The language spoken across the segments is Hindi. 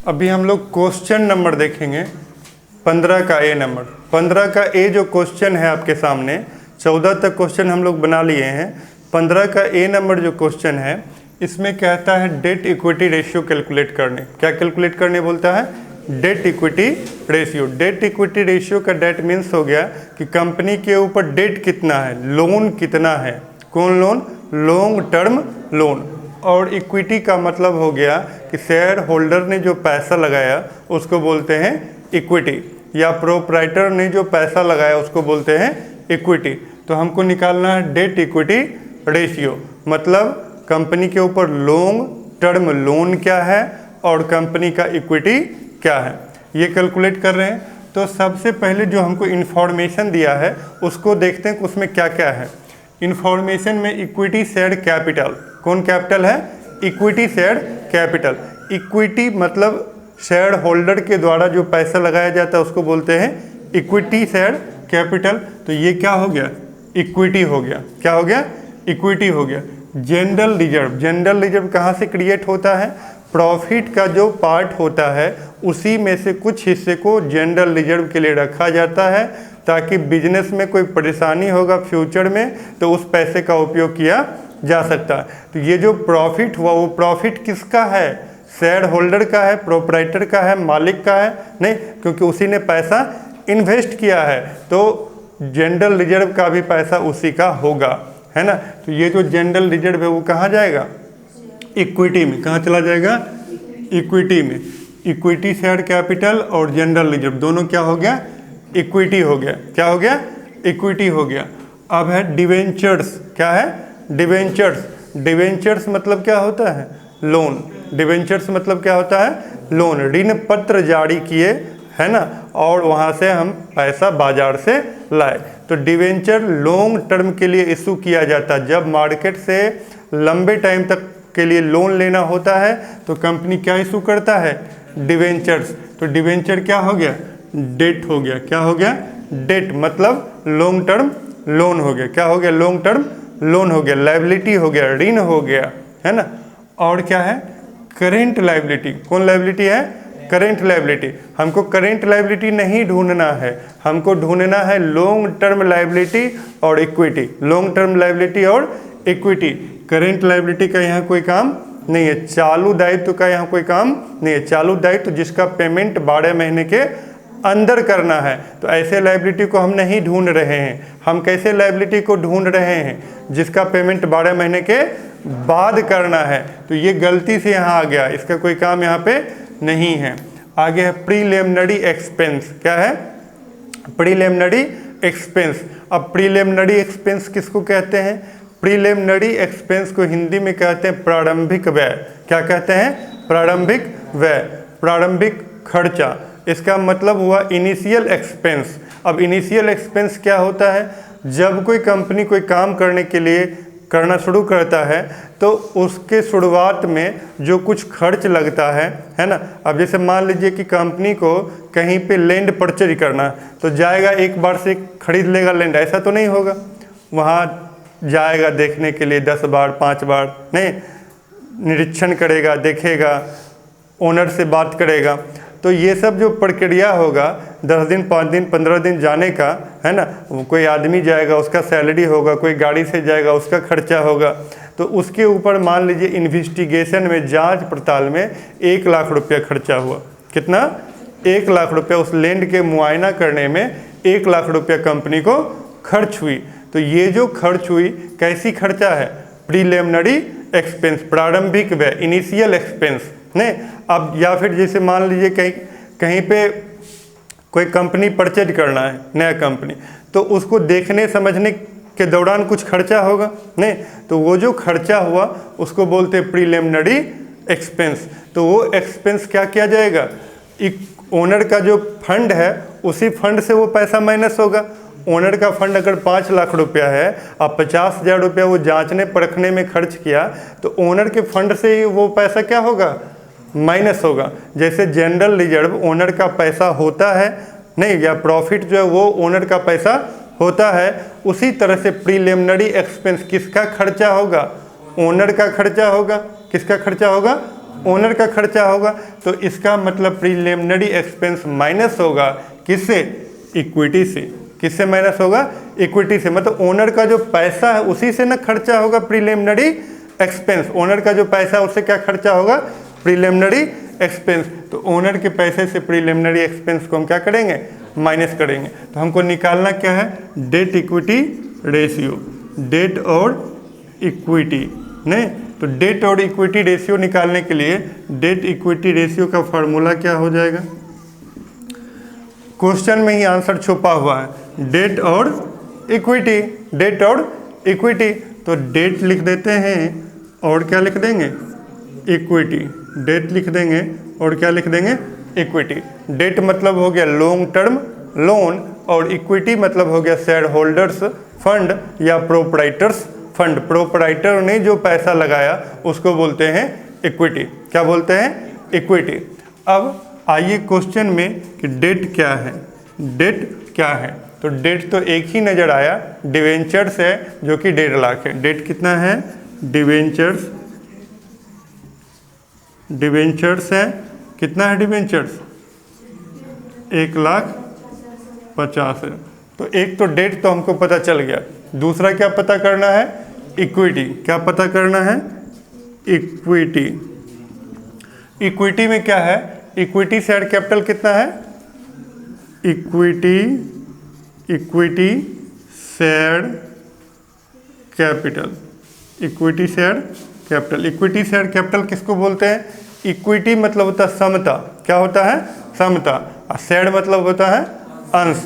अभी हम लोग क्वेश्चन नंबर देखेंगे 15 का ए नंबर। 15 का ए जो क्वेश्चन है आपके सामने, 14 तक क्वेश्चन हम लोग बना लिए हैं। 15 का ए नंबर जो क्वेश्चन है इसमें कहता है डेट इक्विटी रेशियो कैलकुलेट करने। क्या कैलकुलेट करने बोलता है? Debt equity ratio. Debt equity ratio का डेट मीन्स हो गया कि कंपनी के ऊपर डेट कितना है, लोन कितना है। कौन लोन? Long term loan. और इक्विटी का मतलब हो गया कि शेयर होल्डर ने जो पैसा लगाया उसको बोलते हैं इक्विटी, या प्रोप्राइटर ने जो पैसा लगाया उसको बोलते हैं इक्विटी। तो हमको निकालना है डेट इक्विटी रेशियो, मतलब कंपनी के ऊपर लॉन्ग टर्म लोन क्या है और कंपनी का इक्विटी क्या है, ये कैलकुलेट कर रहे हैं। तो सबसे पहले जो हमको इन्फॉर्मेशन दिया है उसको देखते हैं कि उसमें क्या क्या है। इन्फॉर्मेशन में इक्विटी शेयर कैपिटल, कौन कैपिटल है? Equity share capital. इक्विटी मतलब शेयर होल्डर के द्वारा जो पैसा लगाया जाता है उसको बोलते हैं इक्विटी शेयर कैपिटल। तो ये क्या हो गया? इक्विटी हो गया। क्या हो गया? इक्विटी हो गया। जनरल रिजर्व, जनरल रिजर्व कहाँ से क्रिएट होता है? प्रॉफिट का जो पार्ट होता है उसी में से कुछ हिस्से को जनरल रिजर्व के लिए रखा जाता है, ताकि बिजनेस में कोई परेशानी होगा फ्यूचर में तो उस पैसे का उपयोग किया जा सकता है। तो ये जो प्रॉफिट हुआ वो प्रॉफिट किसका है? शेयर होल्डर का है, प्रोप्राइटर का है, मालिक का है? नहीं, क्योंकि उसी ने पैसा इन्वेस्ट किया है तो जनरल रिजर्व का भी पैसा उसी का होगा, है ना। तो ये जो जनरल रिजर्व है वो कहाँ जाएगा? इक्विटी में। कहाँ चला जाएगा? इक्विटी में। इक्विटी शेयर कैपिटल और जनरल रिजर्व दोनों क्या हो गया? इक्विटी हो गया। क्या हो गया? इक्विटी हो गया। अब है डिवेंचर्स। क्या है? डिवेंचर्स। डिवेंचर्स मतलब क्या होता है? लोन। डिवेंचर्स मतलब क्या होता है? लोन। ऋण पत्र जारी किए, है ना, और वहाँ से हम पैसा बाजार से लाए। तो डिवेंचर लॉन्ग टर्म के लिए इशू किया जाता है। जब मार्केट से लंबे टाइम तक के लिए लोन लेना होता है तो कंपनी क्या इशू करता है? डिवेंचर्स। तो डिवेंचर क्या हो गया? डेट हो गया। क्या हो गया? डेट मतलब लॉन्ग टर्म लोन हो गया। क्या हो गया? लॉन्ग टर्म लोन हो गया। लायबिलिटी हो गया, ऋण हो गया, है ना। और क्या है? Current liability. कौन लायबिलिटी है? Current liability. हमको करेंट लायबिलिटी नहीं ढूंढना है, हमको ढूंढना है लॉन्ग टर्म लायबिलिटी और इक्विटी। लॉन्ग टर्म लायबिलिटी और इक्विटी। करेंट लायबिलिटी का यहाँ कोई काम नहीं है, चालू दायित्व का यहाँ कोई काम नहीं है। चालू दायित्व जिसका पेमेंट 12 महीने के अंदर करना है। तो ऐसे लायबिलिटी को हम नहीं ढूंढ रहे हैं। हम कैसे लायबिलिटी को ढूंढ रहे हैं? जिसका पेमेंट 12 महीने के बाद करना है। तो ये गलती से यहाँ आ गया, इसका कोई काम यहाँ पे नहीं है। आगे है प्रीलिमिनरी एक्सपेंस। क्या है? Preliminary expense. अब प्रीलिमिनरी एक्सपेंस किसको कहते हैं? प्रीलिमिनरी एक्सपेंस को हिंदी में कहते हैं प्रारंभिक व्यय। क्या कहते हैं? प्रारंभिक व्यय, प्रारंभिक खर्चा। इसका मतलब हुआ इनिशियल एक्सपेंस। अब इनिशियल एक्सपेंस क्या होता है? जब कोई कंपनी कोई काम करने के लिए करना शुरू करता है तो उसके शुरुआत में जो कुछ खर्च लगता है ना। अब जैसे मान लीजिए कि कंपनी को कहीं पे लैंड परचेज करना, तो जाएगा एक बार से खरीद लेगा लैंड, ऐसा तो नहीं होगा। वहाँ जाएगा देखने के लिए 10 बार 5 बार नहीं, निरीक्षण करेगा, देखेगा, ओनर से बात करेगा। तो ये सब जो प्रक्रिया होगा 10 दिन 5 दिन 15 दिन जाने का, है ना, कोई आदमी जाएगा उसका सैलरी होगा, कोई गाड़ी से जाएगा उसका खर्चा होगा। तो उसके ऊपर मान लीजिए इन्वेस्टिगेशन में, जांच पड़ताल में 1 लाख रुपया खर्चा हुआ। कितना? 1 लाख रुपया। उस लैंड के मुआयना करने में 1 लाख रुपया कंपनी को खर्च हुई। तो ये जो खर्च हुई कैसी खर्चा है? प्रीलिमिनरी एक्सपेंस, प्रारंभिक व्यय, इनिशियल एक्सपेंस नहीं। अब या फिर जैसे मान लीजिए कहीं पे कोई कंपनी परचेज करना है, नया कंपनी, तो उसको देखने समझने के दौरान कुछ खर्चा होगा नहीं, तो वो जो खर्चा हुआ उसको बोलते हैं प्रीलिमिनरी एक्सपेंस। तो वो एक्सपेंस क्या किया जाएगा? ओनर का जो फंड है उसी फंड से वो पैसा माइनस होगा। ओनर का फंड अगर 5 लाख रुपया है, अब 50,000 रुपया वो जांचने परखने में खर्च किया, तो ओनर के फंड से ही वो पैसा क्या होगा? माइनस होगा। जैसे जनरल रिजर्व ओनर का पैसा होता है नहीं, या प्रॉफिट जो है वो ओनर का पैसा होता है, उसी तरह से प्रीलिमिनरी एक्सपेंस किसका खर्चा होगा? ओनर का खर्चा होगा। किसका खर्चा होगा? ओनर का खर्चा होगा, तो इसका मतलब प्रीलिमिनरी एक्सपेंस माइनस होगा किससे? इक्विटी से। किससे माइनस होगा? इक्विटी से। मतलब ओनर का जो पैसा है उसी से ना खर्चा होगा प्रीलिमिनरी एक्सपेंस। ओनर का जो पैसा है उससे क्या खर्चा होगा? Preliminary expense. तो ओनर के पैसे से प्रीलिमिनरी एक्सपेंस को हम क्या करेंगे? माइनस करेंगे। तो हमको निकालना क्या है? Debt equity ratio. डेट और इक्विटी नहीं, तो डेट और इक्विटी रेशियो निकालने के लिए डेट इक्विटी रेशियो का फॉर्मूला क्या हो जाएगा? क्वेश्चन में ही आंसर छुपा हुआ है, डेट और इक्विटी। डेट और इक्विटी, तो डेट लिख देते हैं और क्या लिख देंगे? इक्विटी। डेट लिख देंगे और क्या लिख देंगे? इक्विटी। डेट मतलब हो गया लॉन्ग टर्म लोन और इक्विटी मतलब हो गया शेयर होल्डर्स फंड या प्रोपराइटर्स फंड। प्रोपराइटर ने जो पैसा लगाया उसको बोलते हैं इक्विटी। क्या बोलते हैं? इक्विटी। अब आइए क्वेश्चन में कि डेट क्या है? डेट क्या है? तो डेट तो एक ही नज़र आया, डिवेंचर्स है जो कि 1.5 लाख है। डेट कितना है? डिवेंचर्स। डिवेंचर्स है, कितना है डिवेंचर्स? 1,50,000। तो एक तो डेट तो हमको पता चल गया, दूसरा क्या पता करना है? इक्विटी। क्या पता करना है? इक्विटी। इक्विटी में क्या है? इक्विटी शेयर कैपिटल कितना है? Equity share capital. Equity share capital. Equity share capital किसको बोलते हैं? इक्विटी मतलब होता है समता। क्या होता है? समता। और शेयर मतलब होता है अंश।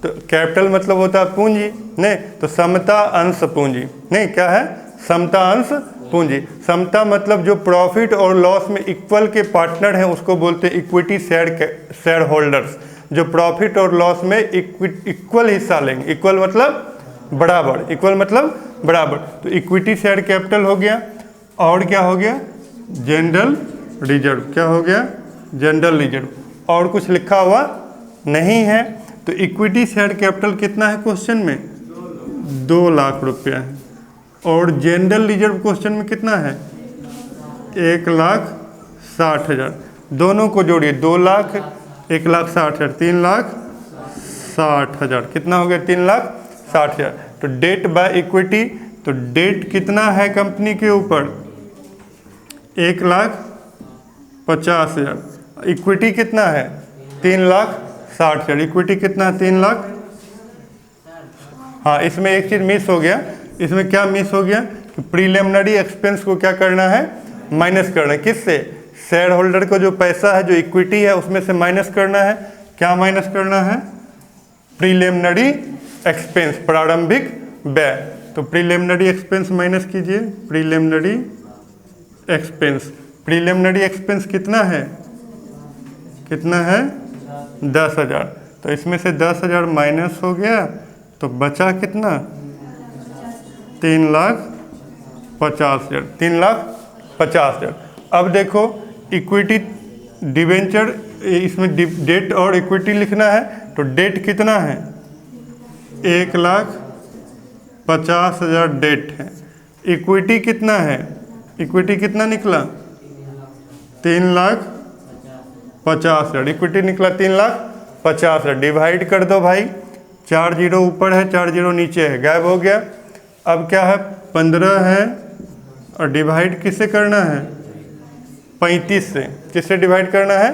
तो कैपिटल मतलब होता है पूंजी, नहीं तो समता अंश पूंजी। नहीं, क्या है? समता अंश पूंजी। समता मतलब जो प्रॉफिट और लॉस में इक्वल के पार्टनर हैं उसको बोलते हैं इक्विटी शेयर होल्डर्स। जो प्रॉफिट और लॉस में इक्वल हिस्सा लेंगे। इक्वल मतलब बराबर। इक्वल मतलब बराबर। तो इक्विटी शेयर कैपिटल हो गया और क्या हो गया? General reserve. क्या हो गया? General reserve. और कुछ लिखा हुआ नहीं है। तो इक्विटी शेयर कैपिटल कितना है क्वेश्चन में? 2 लाख रुपया है। और जनरल रिजर्व क्वेश्चन में कितना है? 1,60,000। दोनों को जोड़िए, 2 लाख 1,60,000, 3,60,000। कितना हो गया? 3,60,000। तो डेट बाय इक्विटी, तो डेट कितना है कंपनी के ऊपर? 1,50,000। इक्विटी कितना है? 3,60,000। इक्विटी कितना है? 3 लाख। हाँ, इसमें एक चीज़ मिस हो गया। इसमें क्या मिस हो गया कि प्रीलिमिनरी एक्सपेंस को क्या करना है? माइनस करना है। किससे? शेयर होल्डर को जो पैसा है, जो इक्विटी है, उसमें से माइनस करना है। क्या माइनस करना है? प्रीलिमिनरी एक्सपेंस, प्रारंभिक व्यय। तो प्रीलिमिनरी एक्सपेंस माइनस कीजिए। Preliminary expense. प्रीलिमिनरी एक्सपेंस कितना है? कितना है? 10,000। तो इसमें से 10,000 माइनस हो गया तो बचा कितना? 3,50,000। 3,50,000। अब देखो इक्विटी डिवेंचर, इसमें डेट और इक्विटी लिखना है। तो डेट कितना है? 1,50,000 डेट है। इक्विटी कितना है? इक्विटी कितना निकला? 3,50,000। इक्विटी निकला 3,50,000। डिवाइड कर दो भाई, 4 जीरो ऊपर है, 4 जीरो नीचे है, गायब हो गया। अब क्या है? 15 है और डिवाइड किससे करना है? 35 से। किससे डिवाइड करना है?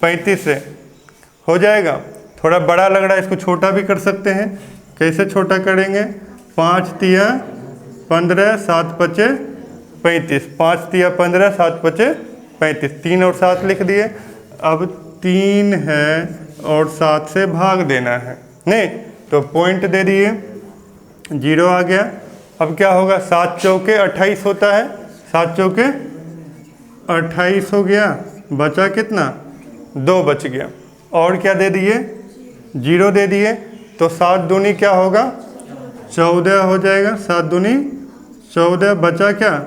35 से। हो जाएगा। थोड़ा बड़ा लग रहा है, इसको छोटा भी कर सकते हैं। कैसे छोटा करेंगे? 5 तिया 15, 7 पचे 35। 5 तिया 15, 7 पचे 35। 3 और 7 लिख दिए। अब 3 है और 7 से भाग देना है, नहीं तो पॉइंट दे दिए, 0 आ गया। अब क्या होगा? 7 चौके 28 होता है। 7 चौके 28 हो गया। बचा कितना? 2 बच गया। और क्या दे दिए? 0 दे दिए। तो 7 दूनी क्या होगा? 14 हो जाएगा। 7 दूनी 14। बचा क्या?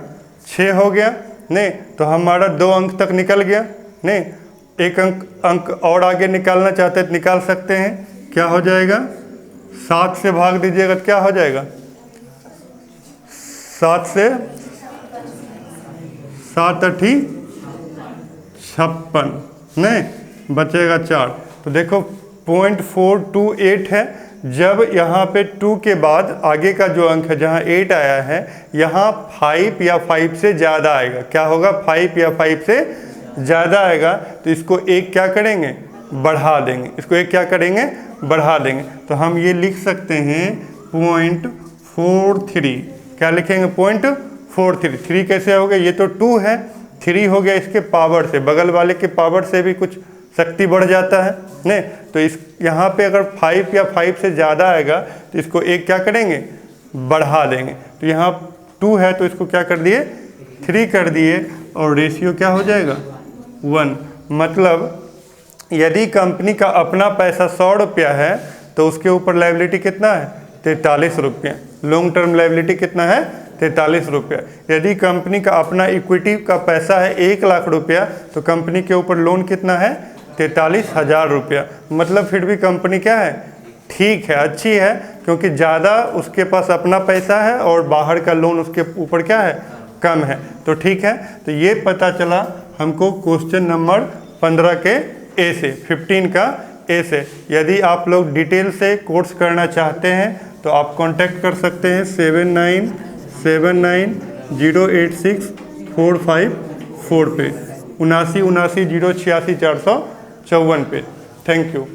6 हो गया। नहीं तो हमारा 2 अंक तक निकल गया। नहीं, एक अंक और आगे निकालना चाहते हैं तो निकाल सकते हैं। क्या हो जाएगा? 7 से भाग दीजिएगा तो क्या हो जाएगा? 7 से 7 8 56, नहीं बचेगा 4। तो देखो 0.428 है। जब यहाँ पे 2 के बाद आगे का जो अंक है जहाँ 8 आया है, यहाँ 5 या 5 से ज़्यादा आएगा। क्या होगा? 5 या 5 से ज़्यादा आएगा। तो इसको एक क्या करेंगे? बढ़ा देंगे। इसको एक क्या करेंगे? बढ़ा देंगे। तो हम ये लिख सकते हैं 0.43। क्या लिखेंगे? 0.43। 3 कैसे हो गया? ये तो 2 है, 3 हो गया इसके पावर से, बगल वाले के पावर से भी कुछ शक्ति बढ़ जाता है नहीं। तो इस यहाँ पे अगर 5 या 5 से ज़्यादा आएगा तो इसको एक क्या करेंगे? बढ़ा देंगे। तो यहाँ 2 है तो इसको क्या कर दिए? 3 कर दिए और रेशियो क्या हो जाएगा? 1। मतलब यदि कंपनी का अपना पैसा 100 रुपया है तो उसके ऊपर लायबिलिटी कितना है? 43 रुपया। लॉन्ग टर्म लायबिलिटी कितना है? 43 रुपया। यदि कंपनी का अपना इक्विटी का पैसा है 1 लाख रुपया तो कंपनी के ऊपर लोन कितना है? 43,000 रुपया। मतलब फिर भी कंपनी क्या है? ठीक है, अच्छी है, क्योंकि ज़्यादा उसके पास अपना पैसा है और बाहर का लोन उसके ऊपर क्या है? कम है। तो ठीक है। तो ये पता चला हमको क्वेश्चन नंबर 15 के ए से, 15 का ए से। यदि आप लोग डिटेल से कोर्स करना चाहते हैं तो आप कांटेक्ट कर सकते हैं 7979086454 पे, 7979086454 पे। Thank you.